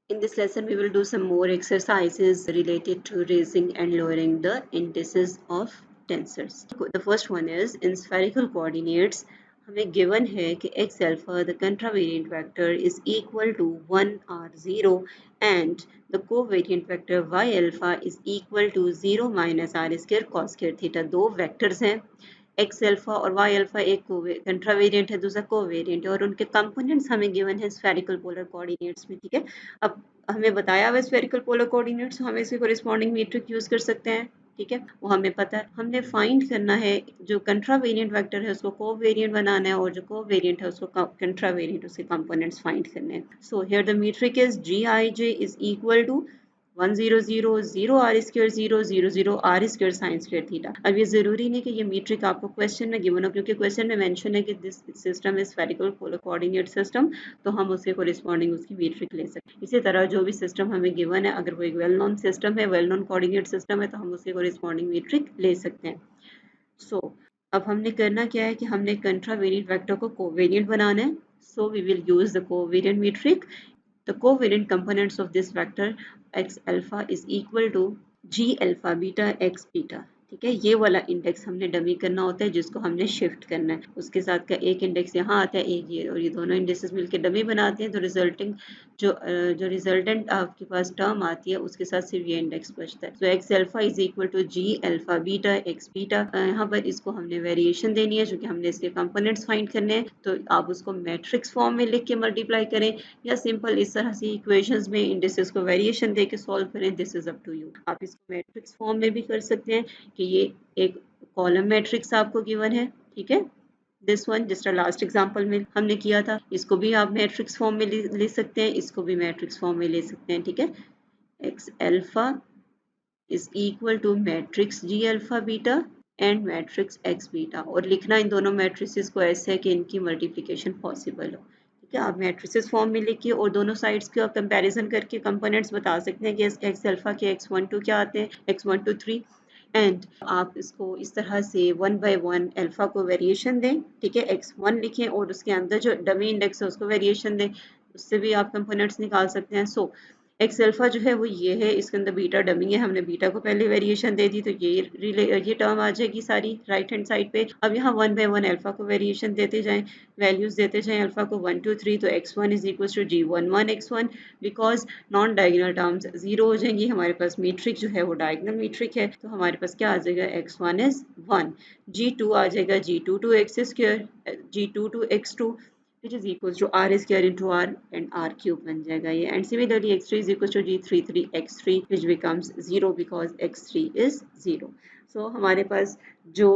In this lesson, we will do some more exercises related to raising and lowering the indices of tensors. The first one is in spherical coordinates. हमें given है कि x alpha the contravariant vector is equal to 1 or 0 and the covariant vector y alpha is equal to 0 minus r square cos square theta. दो vectors हैं x alpha और Y alpha, एक कंट्रावेरिएंट है दूसरा covariant है और उनके कंपोनेंट्स हमें गिवन है स्फेरिकल पोलर कोऑर्डिनेट्स में। ठीक है, अब हमें बताया हुआ स्फेरिकल पोलर कोऑर्डिनेट्स, हम इसके कोरिस्पॉन्डिंग मीट्रिक यूज कर सकते हैं। ठीक है, वो हमें पता है। हमने फाइंड करना है जो कंट्रावेरिएंट वेक्टर है उसको कोवेरिएंट बनाना है और जो कोवेरिएंट है उसको कंट्रावेरिएंट उसके कंपोनेंट्स फाइंड करने हैं। So here the metric is g I j is equal to 1 0 0 0 r square 0 0 0 r square sin square theta. अब ये जरूरी नहीं कि ये मीट्रिक आपको क्वेश्चन में गिवन हो, क्योंकि क्वेश्चन में मेंशन है कि this system is spherical polar coordinate system, तो हम उसके कोरिस्पॉन्डिंग उसकी मीट्रिक ले सकते हैं। इसी तरह जो भी सिस्टम हमें गिवन है, अगर वो एक वेल नोन सिस्टम है, वेल नोन कोऑर्डिनेट सिस्टम है, तो हम उसके कोरिस्पॉन्डिंग मीट्रिक ले सकते हैं। सो अब हमने करना क्या है कि हमने कंट्रावेरिएंट वेक्टर को कोवेरिएंट बनाना है। So we will use the covariant metric. The covariant components of this vector x alpha is equal to g alpha beta x beta। ठीक है, ये वाला इंडेक्स हमने डमी करना होता है जिसको हमने शिफ्ट करना है। उसके साथ का एक इंडेक्स यहाँ आता है, एक ये, और ये दोनों इंडेक्सेस मिलकर डमी बनाते हैं। तो रिजल्टिंग जो रिजल्टेंट आपके पास टर्म आती है उसके साथ सिर्फ ये इंडेक्स बचता है। तो x alpha is equal to g alpha beta x beta. यहाँ पर इसको हमने वेरिएशन देनी है क्योंकि हमने इसके कंपोनेंट्स फाइंड करने हैं। तो आप उसको मैट्रिक्स फॉर्म में लिख के मल्टीप्लाई करें या सिंपल इस तरह से इक्वेशंस में इंडिसेस को वेरिएशन दे के सॉल्व करें। This is up to you. आप इसको मैट्रिक्स फॉर्म में भी कर सकते हैं कि ये एक कॉलम मैट्रिक्स आपको गिवन है। ठीक है, दिस वन जिस लास्ट एग्जांपल में हमने किया था, इसको भी आप मैट्रिक्स फॉर्म में ले सकते हैं, इसको भी मैट्रिक्स फॉर्म में ले सकते हैं। ठीक है, x alpha is equal to matrix g alpha beta and matrix x beta, और लिखना इन दोनों मैट्रिसेस को ऐसे है कि इनकी मल्टीप्लिकेशन पॉसिबल हो। ठीक है, आप मैट्रिसेस फॉर्म में लिखिए और दोनों साइड्स का कंपैरिजन करके कंपोनेंट्स बता सकते हैं कि एक्स अल्फा के x12 क्या आते हैं, x1 2 3, एंड आप इसको इस तरह से 1 बाय 1 अल्फा को वेरिएशन दें। ठीक है, x1 लिखें और उसके अंदर जो डमी इंडेक्स है उसको वेरिएशन दें, उससे भी आप कंपोनेंट्स निकाल सकते हैं। सो एक्स अल्फा जो है वो ये है, इसके अंदर बीटा डमी है, हमने बीटा को पहले वेरिएशन दे दी तो ये टर्म आ जाएगी सारी राइट हैंड साइड पे। अब यहाँ 1 बाय 1 अल्फा को वेरिएशन देते जाएं, वैल्यूज देते जाएं अल्फा को 1 2 3, तो x1 is equal to g11 x1, because non diagonal terms zero हो जाएंगी। हमारे पास मीट्रिक जो है वो डायगोनल मीट्रिक है, तो हमारे पास क्या आ जाएगा, x1 इज 1, g2 आ जाएगा g22 x square, g22 x2 which is equals to r square into r and r cube बन जाएगा ये, and similarly x3 is equals to g33 x3 which becomes 0 because x3 is 0। so हमारे पास जो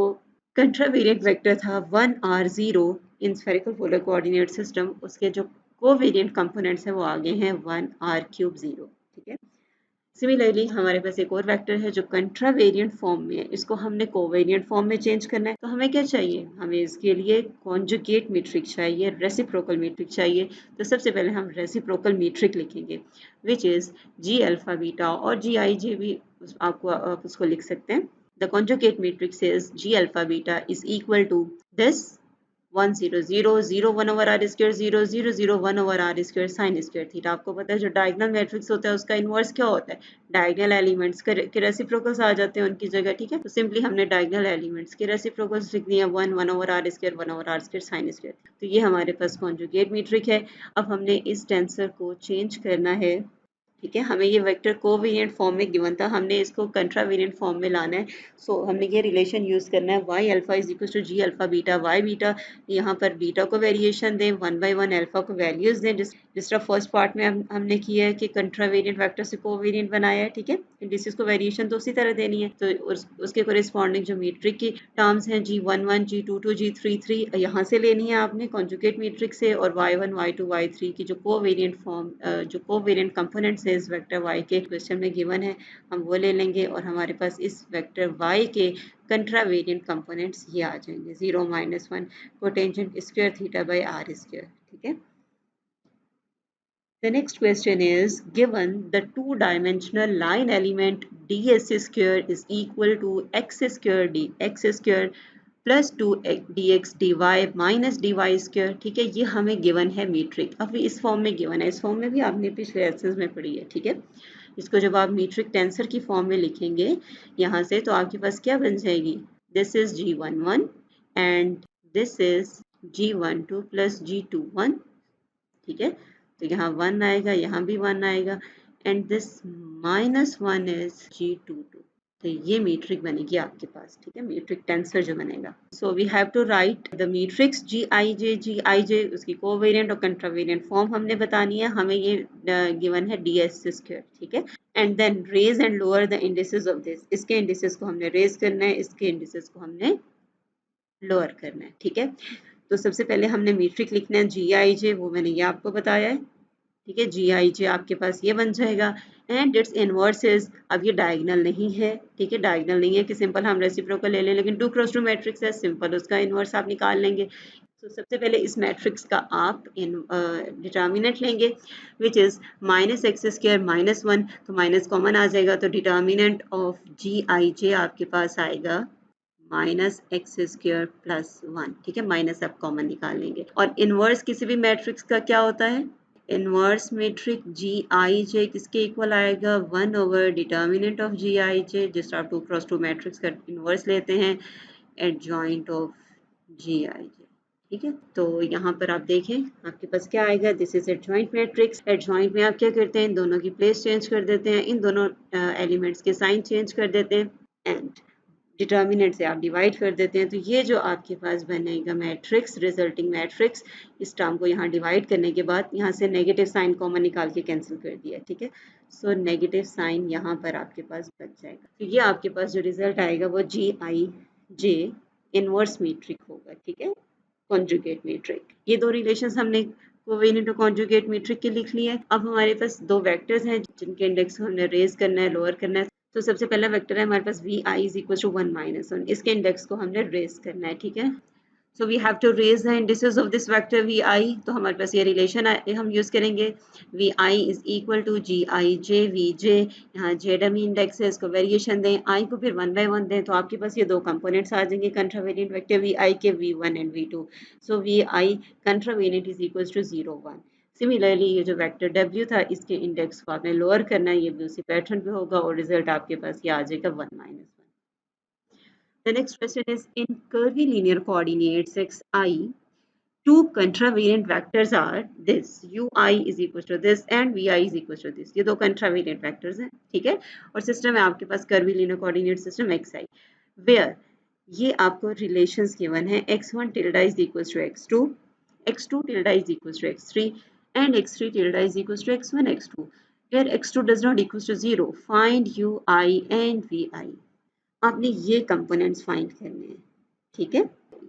कंट्रावेरिएंट vector था 1 r 0 in spherical polar coordinate system, उसके जो covariant components है वो आगे हैं 1 r cube 0। ठीक है, सिमिलरली हमारे पास एक और वेक्टर है जो कंट्रावेरिएंट फॉर्म में है, इसको हमने कोवेरिएंट फॉर्म में चेंज करना है। तो हमें क्या चाहिए, हमें इसके लिए कॉन्जुगेट मीट्रिक चाहिए, रेसिप्रोकल मीट्रिक चाहिए। तो सबसे पहले हम रेसिप्रोकल मीट्रिक लिखेंगे which is g alpha beta, और जी आई जे भी आप उसको लिख सकते हैं। The conjugate matrix is g alpha beta is equal to this 1 0 0 0 1 over r square 0 0 0 1 over r square sin square theta. आपको पता है जो डायगोनल मैट्रिक्स होता है उसका इनवर्स क्या होता है, डायगोनल एलिमेंट्स के रेसिप्रोकल्स आ जाते हैं उनकी जगह। ठीक है, तो सिंपली हमने डायगोनल एलिमेंट्स के रेसिप्रोकल्स लिख दिए 1 1 over r square 1 over r square sin square। तो ये हमारे पास कॉन्जुगेट मीट्रिक है। अब हमने इस टेंसर को चेंज करना है। ठीक है, हमें ये वेक्टर कोवेरिएंट फॉर्म में गिवन था, हमने इसको कंट्रावेरिएंट फॉर्म में लाना है। सो हमने ये रिलेशन यूज करना है, y alpha is equal to g alpha beta y beta. यहाँ पर बीटा को वेरिएशन दें, 1 बाय 1 अल्फा को वैल्यूज दें, जिस तरह फर्स्ट पार्ट में हमने किया है कि कंट्रावेरिएंट वेक्टर से कोवेरिएंट बनाया है। ठीक है, इंडिसेस को वेरिएशन तो उसी तरह देनी है। तो उसके कोरिस्पॉन्डिंग जो मीट्रिक की टर्म्स हैं g11 g22 g33 यहाँ से लेनी है आपने कॉन्जुगेट मीट्रिक से, और y1 y2 y3 की जो कोवेरिएंट फॉर्म जो कोवेरिएंट कंपोनेंट्स है इस वेक्टर y के क्वेश्चन में गिवन है, हम वो ले लेंगे और हमारे पास इस वेक्टर y के कंट्रावेरिएंट कंपोनेंट्स ये आ जाएंगे 0 -1 cotangent square theta by r square. ठीक है, the next question is given the two-dimensional line element ds square is equal to x square dx square, plus 2 dx dy minus dy square, ठीक है। ये हमें given है metric, अब इस form में गिवन है, इस फॉर्म में भी आपने पिछले लेसन्स में पढ़ी है, ठीक है। इसको जब आप मीट्रिक टेंसर की फॉर्म में लिखेंगे यहाँ से, तो आपके पास क्या बन जाएगी, this is g11 and this is g12 plus g21, ठीक है। तो यहाँ 1 आएगा, यहाँ भी 1 आएगा, एंड दिस -1 इज g22। तो ये मीट्रिक बनेगी आपके पास, ठीक है, मीट्रिक टेंसर जो बनेगा। So we have to write the metrics G I J, उसकी कोवेरिएंट और कंट्रावेरिएंट फॉर्म हमने बतानी है, हमें ये गिवन है ds स्क्वायर, ठीक है। And then raise and lower the indices of this, इसके इंडिसेस को हमने रेज करना है, इसके इंडिसेस को हमने लोअर करना है, ठीक है। तो सबसे पहले हमने मीट्रिक लिखना है जी आई जे, वो मैंने ये आपको बताया है, ठीक है। जी आई जे आपके पास ये बन जाएगा, एंड इट्स इनवर्स इज, अब ये डायगोनल नहीं है, ठीक है, डायगोनल नहीं है कि सिंपल हम रेसिप्रोकल ले लें, लेकिन 2x2 मैट्रिक्स है, सिंपल उसका इनवर्स आप निकाल लेंगे। तो सबसे पहले इस मैट्रिक्स का आप डिटर्मिनेंट लेंगे, विच इज -x² -1, तो माइनस कॉमन आ जाएगा, तो डिटर्मिनेंट ऑफ जी आई जे आपके पास आएगा -x² + 1, ठीक है, माइनस आप कॉमन निकाल लेंगे। और इनवर्स किसी भी मैट्रिक्स का क्या होता है, इनवर्स मैट्रिक जी आई जे किसके इक्वल आएगा, 1 ओवर डिटर्मिनेंट ऑफ जी आई जे, जिस आप 2x2 मैट्रिक्स का इनवर्स लेते हैं, एडजॉइंट ऑफ जी आई जे, ठीक है। तो यहाँ पर आप देखें आपके पास क्या आएगा, this is adjoint matrix. Adjoint में आप क्या करते हैं, इन दोनों की प्लेस चेंज कर देते हैं, इन दोनों एलिमेंट्स के साइन चेंज कर देते हैं, एंड डिटर्मिनेंट से आप डिवाइड कर देते हैं। तो ये जो आपके पास बनेगा मैट्रिक्स, रिजल्टिंग मैट्रिक्स, इस टर्म को यहाँ डिवाइड करने के बाद यहाँ से नेगेटिव साइन कॉमन निकाल के कैंसिल कर दिया, ठीक है। सो नेगेटिव साइन यहाँ पर आपके पास बच जाएगा। तो ये आपके पास जो रिजल्ट आएगा वो जी आई जे इनवर्स मैट्रिक होगा, ठीक है, कॉन्जुगेट मैट्रिक। ये दो रिलेशंस हमने कोवेरिएंट और कॉन्जुगेट मैट्रिक के लिख लिए। अब हमारे पास दो वेक्टर्स हैं जिनके इंडेक्स को हमने रेज करना है, लोअर करना है। तो सबसे पहला वेक्टर है हमारे पास vi इज इक्वल टू 1 -1, इसके इंडेक्स को हमने रेज करना है, ठीक है। So we have to raise the indices of this vector vi, तो हमारे पास ये रिलेशन हम यूज करेंगे, vi is equal to G I J V J, यहाँ जे डमी इंडेक्स है, इसको वेरिएशन दें, i को फिर 1 by 1 दें, तो आपके पास ये दो कंपोनेंट्स आ जाएंगे कंट्रावेरिएंट वेक्टर vi के, v1 and v2। So vi contravariant is equal to 0 1। Similarly ये जो वेक्टर w था, इसके इंडेक्स को आपने लोअर करना है, ये भी उसी पैटर्न पे होगा, और रिजल्ट आपके पास ये आ जाएगा 1 -1। The next question is, in curvilinear coordinates xi, two contravariant vectors are this, ui is equal to this and vi is equal to this। ये दो contravariant vectors हैं, ठीक है। और सिस्टम है आपके पास curvilinear coordinate system xi, where ये आपको relations given है, x1 tilde is equal to x2, x2 tilde is equal to x3, and x3 tilde is equal to x1 x2, where x2 does not equal to 0, find ui and vi। आपने ये components find करने हैं, ठीक है।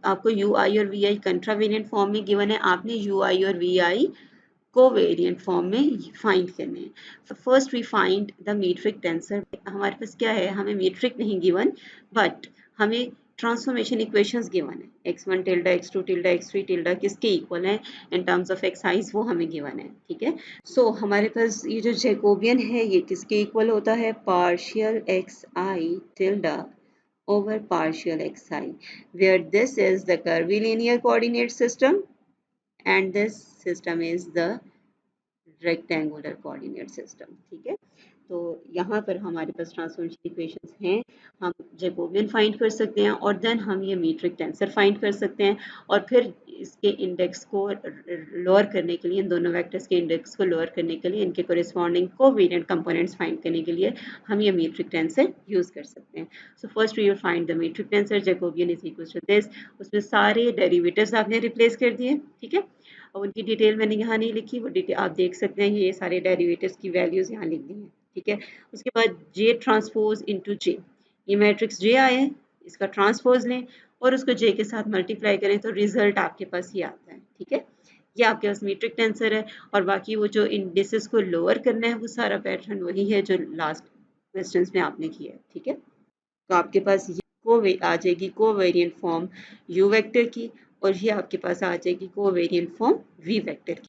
आपको u i और v i contravariant form में given है, आपने यू आई और वी आई कोवेरिएंट फॉर्म में फाइंड करने हैं। First we find the metric tensor. हमारे पास क्या है, हमें मीट्रिक नहीं गिवन, बट हमें ट्रांसफॉर्मेशन इक्वेशंस गिवन है, x1 tilde x2 tilde x3 tilde किसके इक्वल है इन टर्म्स ऑफ एक्साइज, वो हमें गिवन है, ठीक है। सो हमारे पास ये जो जैकोबियन है ये किसके इक्वल होता है, partial x I tilde over partial xi, where this is the curvilinear coordinate system and this system is the rectangular coordinate system, ठीक है। तो यहाँ पर हमारे पास ट्रांसफॉर्मेशन इक्वेशंस हैं, हम जैकोबियन फाइंड कर सकते हैं, और देन हम ये मीट्रिक टेंसर फाइंड कर सकते हैं, और फिर इसके इंडेक्स को लोअर करने के लिए, इन दोनों वेक्टर्स के इंडेक्स को लोअर करने के लिए, इनके कोरिस्पॉन्डिंग कोवेरिएंट कंपोनेंट्स फाइंड करने के लिए हम ये मीट्रिक टेंसर यूज कर सकते हैं। So first we will find the metric tensor, Jacobian is equal to this, उसमें सारे डेरिवेटिव्स आपने रिप्लेस कर दिए, ठीक है। और उनकी डिटेल मैंने यहाँ नहीं लिखी, वो डिटेल आप देख सकते हैं, ये सारे डेरिवेटिव्स की वैल्यूज यहाँ लिख दी हैं, ठीक है। उसके बाद जे ट्रांसपोज इनटू जे, ये मैट्रिक्स जे आए हैं, इसका ट्रांसपोज लें और उसको जे के साथ मल्टीप्लाई करें, तो रिजल्ट आपके पास ये आता है, ठीक है। ये आपके पास मीट्रिक टेंसर है, और बाकी वो जो इंडिसेस को लोअर करना है वो सारा पैटर्न वही है जो लास्ट क्वेश्चंस में आपने किया है, ठीक है। तो आपके पास ये आ जाएगी कोवेरिएंट फॉर्म u वेक्टर की, और ये आपके पास आ जाएगी कोवेरिएंट फॉर्म v वेक्टर की।